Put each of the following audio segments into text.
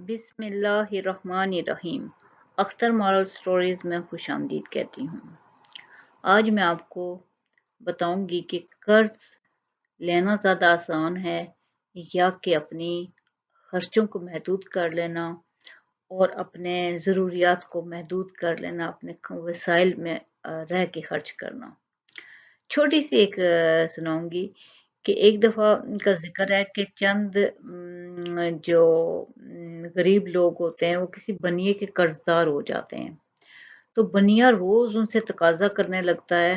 بسم اللہ الرحمن الرحیم۔ اختر مورل سٹوریز میں خوش آمدید کہتی ہوں۔ آج میں آپ کو بتاؤں گی کہ قرض لینا زیادہ آسان ہے یا کہ اپنی خرچوں کو محدود کر لینا اور اپنے ضروریات کو محدود کر لینا، اپنے وسائل میں رہ کے خرچ کرنا۔ چھوٹی سی ایک سناؤں گی کہ ایک دفعہ کا ذکر ہے کہ چند جو غریب لوگ ہوتے ہیں وہ کسی بنیے کے قرضدار ہو جاتے ہیں، تو بنیا روز ان سے تقاضا کرنے لگتا ہے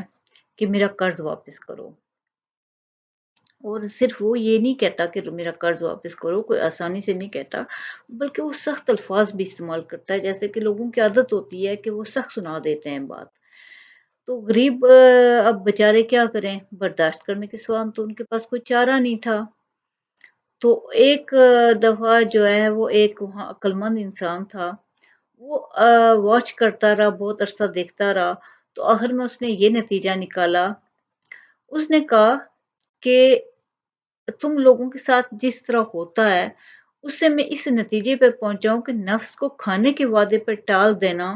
کہ میرا قرض واپس کرو، اور صرف وہ یہ نہیں کہتا کہ میرا قرض واپس کرو، کوئی آسانی سے نہیں کہتا، بلکہ وہ سخت الفاظ بھی استعمال کرتا ہے، جیسے کہ لوگوں کی عادت ہوتی ہے کہ وہ سخت سنا دیتے ہیں بات۔ تو غریب اب بیچارے کیا کریں، برداشت کرنے کے سوا تو ان کے پاس کوئی چارہ نہیں تھا۔ تو ایک دفعہ جو ہے وہ ایک وہاں عقل مند انسان تھا، وہ واچ کرتا رہا، بہت عرصہ دیکھتا رہا، تو آخر میں اس نے یہ نتیجہ نکالا، اس نے کہا کہ تم لوگوں کے ساتھ جس طرح ہوتا ہے اس سے میں اس نتیجے پہ پہنچا ہوں کہ نفس کو کھانے کے وعدے پہ ٹال دینا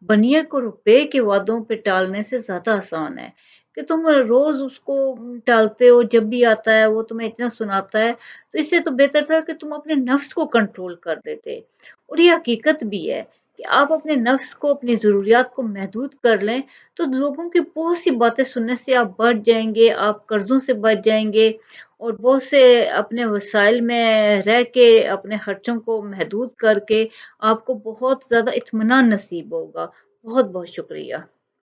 بنیے کو روپے کے وعدوں پہ ٹالنے سے زیادہ آسان ہے، کہ تم روز اس کو ٹالتے ہو، جب بھی آتا ہے وہ تمہیں اتنا سناتا ہے، تو اس سے تو بہتر تھا کہ تم اپنے نفس کو کنٹرول کر دیتے۔ اور یہ حقیقت بھی ہے کہ آپ اپنے نفس کو، اپنی ضروریات کو محدود کر لیں تو لوگوں کی بہت سی باتیں سننے سے آپ بچ جائیں گے، آپ قرضوں سے بچ جائیں گے، اور بہت سے اپنے وسائل میں رہ کے اپنے خرچوں کو محدود کر کے آپ کو بہت زیادہ اطمینان نصیب ہوگا۔ بہت بہت شکریہ۔